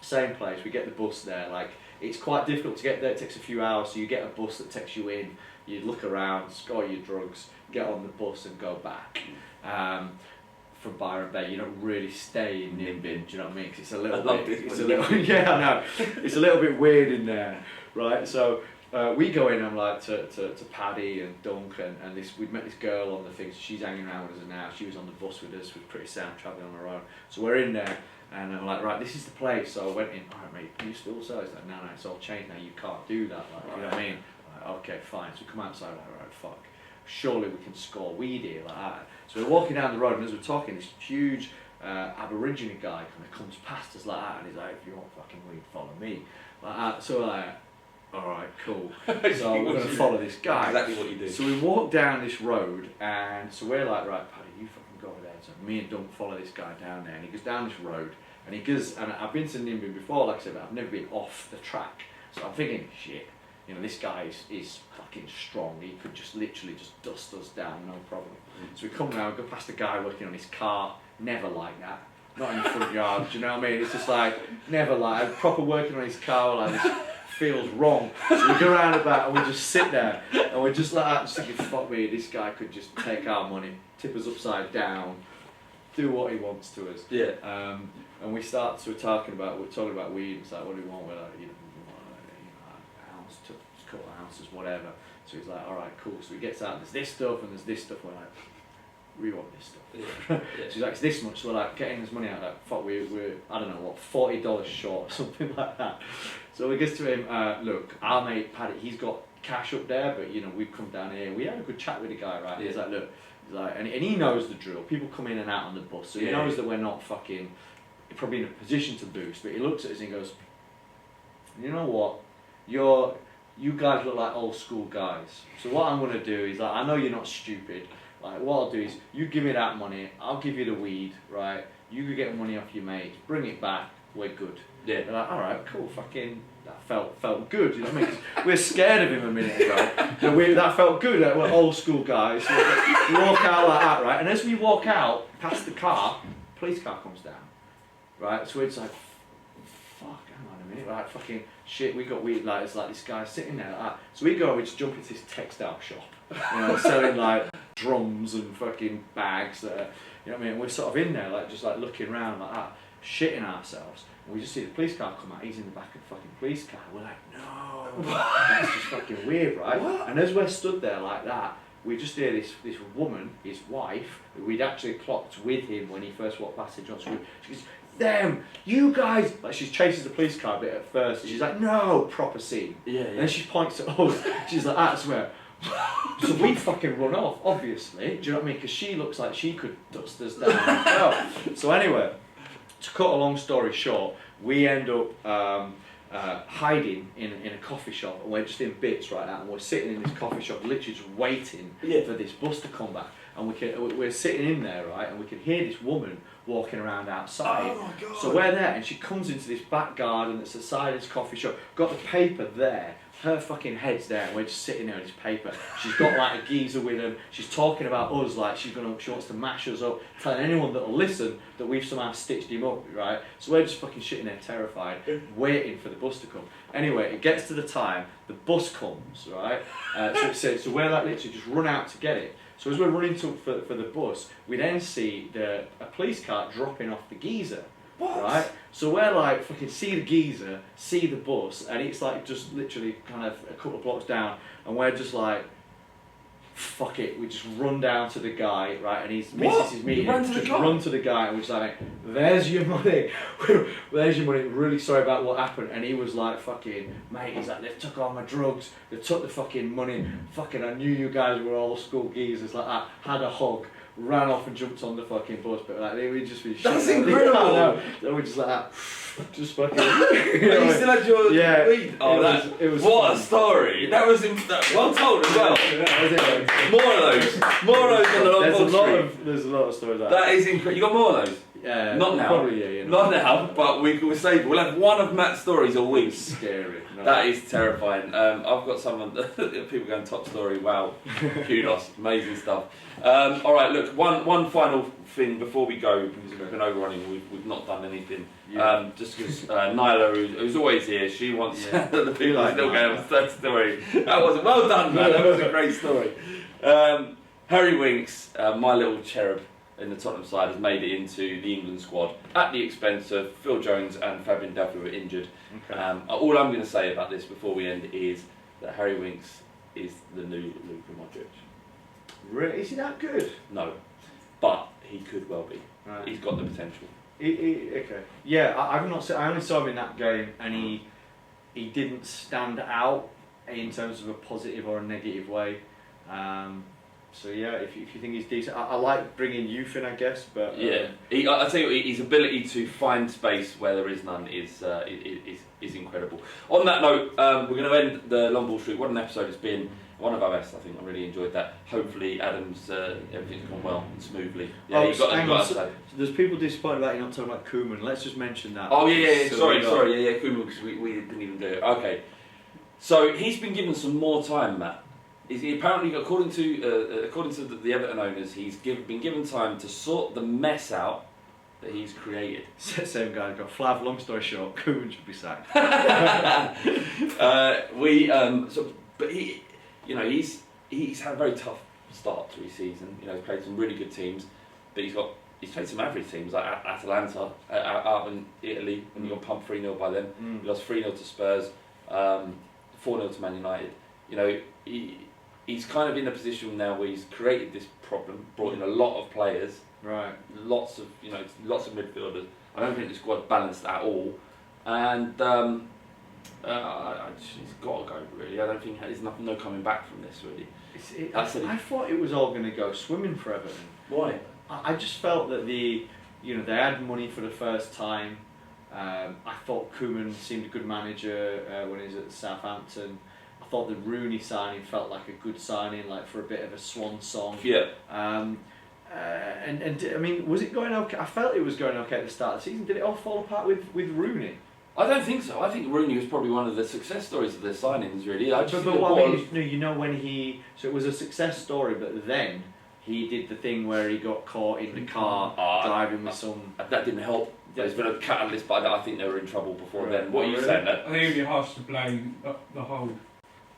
same place. We get the bus there. Like, it's quite difficult to get there. It takes a few hours. So you get a bus that takes you in. You look around, score your drugs, get on the bus and go back. From Byron Bay, you don't really stay in Nimbin, do you know what I mean? Because it's a little bit, yeah, I know, it's a little bit weird in there, right? So we go in, I'm like to Paddy and Dunk and this, we'd met this girl on the thing, so she's hanging around with us now. She was on the bus with us, was pretty sound, travelling on her own. So we're in there, and I'm like, right, this is the place. So I went in, all right, mate, can you still sell? He's like, no, it's all changed now, you can't do that, like, you know what I mean? Like, okay, fine. So we come outside, like, right, fuck. Surely we can score weed here, like that. So we're walking down the road, and as we're talking, this huge Aborigine guy kind of comes past us like that, and he's like, if you want fucking weed, follow me. Like that. So we're like, alright, cool. So we're going to follow this guy. Exactly what you do. So we walk down this road, and so we're like, right, Paddy, you fucking go over there. So me and Dunk follow this guy down there, and he goes down this road, and he goes, and I've been to Nimbin before, like I said, but I've never been off the track. So I'm thinking, shit. You know, this guy is fucking strong. He could just literally just dust us down, no problem. So we come round, go past the guy working on his car. Never like that. Not in the front yard. Do you know what I mean? It's just like never like proper working on his car. Like this feels wrong. So we go round about and we just sit there and we're just like that, just thinking, fuck me, this guy could just take our money, tip us upside down, do what he wants to us. Yeah. And we start we're talking about weed. It's like, what do we want? We're like, couple of ounces, whatever. So he's like, all right, cool. So he gets out, there's this stuff and there's this stuff. We're like, we want this stuff. Yeah. Yeah. So he's like, it's this much. So we're like, getting this money out, like, fuck, we're I don't know what, $40 short or something like that. So we gets to him, look, our mate Paddy, he's got cash up there, but you know, we've come down here. We had a good chat with the guy, right? Yeah. He's like, look, and he knows the drill. People come in and out on the bus, so he knows that we're not fucking probably in a position to boost. But he looks at us and he goes, you know what, you guys look like old school guys. So what I'm going to do is, like, I know you're not stupid. Like, what I'll do is, you give me that money, I'll give you the weed, right? You could get money off your mates, bring it back, we're good. Yeah. They're like, all right, cool, fucking, that felt good, you know what I mean? 'Cause we're scared of him a minute ago. You know, that felt good, like, we're old school guys. We walk out like that, right? And as we walk out, past the car, police car comes down, right? So it's like, fuck, hang on a minute, like, fucking shit, we got weed, like, it's like this guy sitting there like that. So we go and we just jump into this textile shop, you know, selling like drums and fucking bags that are, you know what I mean? We're sort of in there, like, just like looking around like that, shitting ourselves. And we just see the police car come out, he's in the back of the fucking police car. We're like, no, that's just fucking weird, right? What? And as we're stood there like that, we just hear this woman, his wife, who we'd actually clocked with him when he first walked past the Johnson Room. She goes, them, you guys, like, she chases the police car a bit at first, and she's like, no, proper scene. Yeah. And then she points at us, she's like, that's where. So we fucking run off, obviously, do you know what I mean? Because she looks like she could dust us down as well. So anyway, to cut a long story short, we end up hiding in a coffee shop, and we're just in bits right now, and we're sitting in this coffee shop literally just waiting for this bus to come back. And we're sitting in there, right, and we can hear this woman walking around outside. Oh my God. So we're there, and she comes into this back garden that's the side of this coffee shop, got the paper there, her fucking head's there, and we're just sitting there with this paper. She's got like a geezer with her, she's talking about us like she wants to mash us up, telling anyone that'll listen that we've somehow stitched him up, right? So we're just fucking sitting there terrified, waiting for the bus to come. Anyway, it gets to the time, the bus comes, right? So we're like literally just run out to get it. So as we're running for the bus, we then see a police car dropping off the geezer. What? Right? So we're like, fucking see the geezer, see the bus, and it's like just literally kind of a couple of blocks down, and we're just like, fuck it, we just run down to the guy, right, and his What? missus is meeting You ran him, to the just guy? run to the guy, and we're just like, there's your money, there's your money, really sorry about what happened, and he was like, fucking, mate, he's like, they took all my drugs, they took the fucking money, fucking, I knew you guys were all school geezers like that, had a hug, ran off and jumped on the fucking bus, but like, they would just be That's shit. incredible! So we're just like that, just fucking, You still had your yeah, weed? Oh, it was what fun. a story! That was well told as well. That was it. More of those on the Long Ball Street. There's a lot of stories like That is incredible. You got more of those? Yeah, Not now. Probably, yeah, you know. Not now, but we'll save. We'll have one of Matt's stories a week. Scary. No. That is terrifying. I've got someone. People going top story. Wow, kudos, amazing stuff. All right, look. One final thing before we go, because we've been overrunning. We've not done anything. Yeah. Just because Nyla, who's always here, she wants the people like still Nyla. going on third story. That was well done, man. That was a great story. Harry Winks, my little cherub in the Tottenham side, has made it into the England squad at the expense of Phil Jones and Fabian Delphi, who were injured. Okay. All I'm going to say about this before we end is that Harry Winks is the new Luka Modric. Really? Is he that good? No, but he could well be. Right. He's got the potential. Okay. Yeah, I've not seen. I only saw him in that game, and he didn't stand out in terms of a positive or a negative way. So yeah, if you think he's decent, I like bringing youth in, I guess. But Yeah, I tell you, what, his ability to find space where there is none is incredible. On that note, we're going to end the Long Ball Street. What an episode it's been. One of our best, I think. I really enjoyed that. Hopefully, Adam's everything's gone well and smoothly. Yeah, Oh, you've got hang on. to So say. there's people disappointed about you not talking about Koeman. Let's just mention that. Oh yeah. So Sorry. we got- Yeah, Koeman, because we didn't even do it. Okay, so he's been given some more time, Matt. He apparently, according to the Everton owners, he's been given time to sort the mess out that he's created. Same guy got Flav. Long story short, Koeman should be sacked. But he's had a very tough start to his season. You know, he's played some really good teams, but he's played some average teams like Atalanta out in Italy, and he got pumped 3-0 by them. He lost 3-0 to Spurs, 4-0 to Man United. You know, he's kind of in a position now where he's created this problem, brought in a lot of players, Right. lots of midfielders. I don't think the squad's balanced at all, and he's got to go. Really, I don't think there's no coming back from this. Really, I thought it was all going to go swimming for Everton. why? I just felt that they had money for the first time. I thought Koeman seemed a good manager when he was at Southampton. I thought the Rooney signing felt like a good signing, like for a bit of a swan song. Yeah. And I mean, was it going okay? I felt it was going okay at the start of the season. Did it all fall apart with Rooney? I don't think so. I think Rooney was probably one of the success stories of their signings. Really, I just But think what the I ball- mean is, when so it was a success story, but then he did the thing where he got caught in the car driving with some. that didn't help. There's been a catalyst, but I think they were in trouble before then. What are you Really? saying? I think it'd be harsh to blame the whole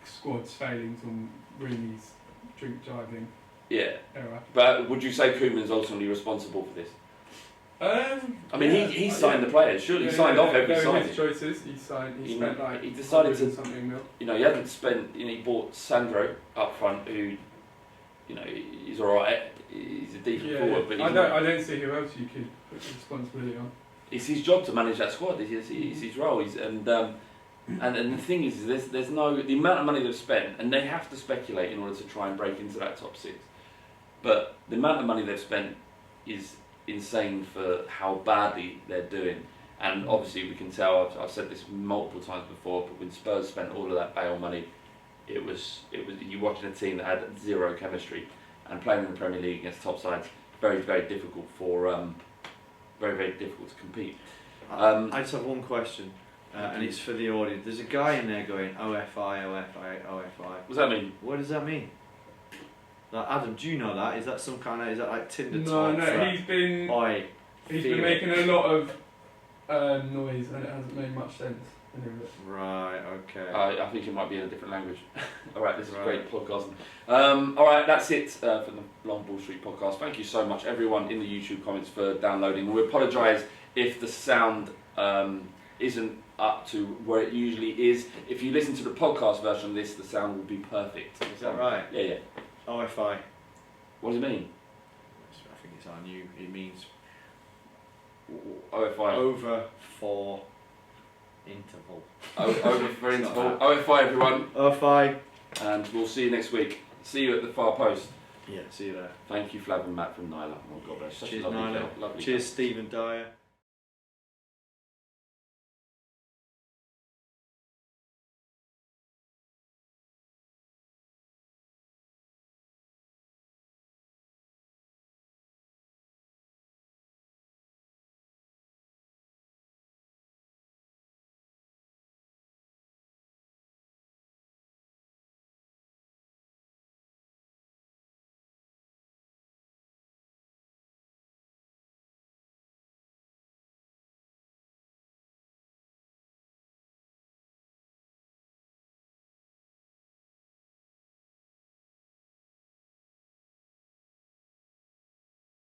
squad's failings on Rooney's drink driving Yeah, era. but would you say Koeman's ultimately responsible for this? I mean, yeah, he signed the players. Surely he signed off every they were signing. his choices. He spent like he decided to. something mil. You know, he hadn't spent. You know, he bought Sandro up front, who, you know, he's all right. He's a decent forward, but I don't see who else you could put the responsibility on. it's his job to manage that squad. It's his role. And the thing is, there's no the amount of money they've spent, and they have to speculate in order to try and break into that top six. But the amount of money they've spent is insane for how badly they're doing. And obviously, we can tell. I've said this multiple times before, but when Spurs spent all of that Bale money, it was you watching a team that had zero chemistry, and playing in the Premier League against top sides, very difficult for very difficult to compete. I just have one question, and it's for the audience. There's a guy in there going OFI, OFI, OFI. What does that mean? What does that mean? Like, Adam, do you know that? Is that some kind of, is that like Tinder No, talk? for- he's been Oi, he's feel been it. making a lot of noise, and it hasn't made much sense. Any of it. Right, okay. I think it might be in a different language. All right, this is Right. great podcasting. All right, that's it for the Long Ball Street podcast. Thank you so much, everyone in the YouTube comments, for downloading. We apologise if the sound isn't up to where it usually is. If you listen to the podcast version of this, the sound will be perfect. Is that right? Yeah. OFI. What does it mean? I think it's our new. It means OFI. over for interval. Over for interval. OFI, everyone. OFI. And we'll see you next week. See you at the far post. Yeah, see you there. Thank you, Flav and Matt from Nyla. Oh, God bless. Such Cheers, a lovely Nyla. girl. Lovely Cheers, girl. Stephen Dyer.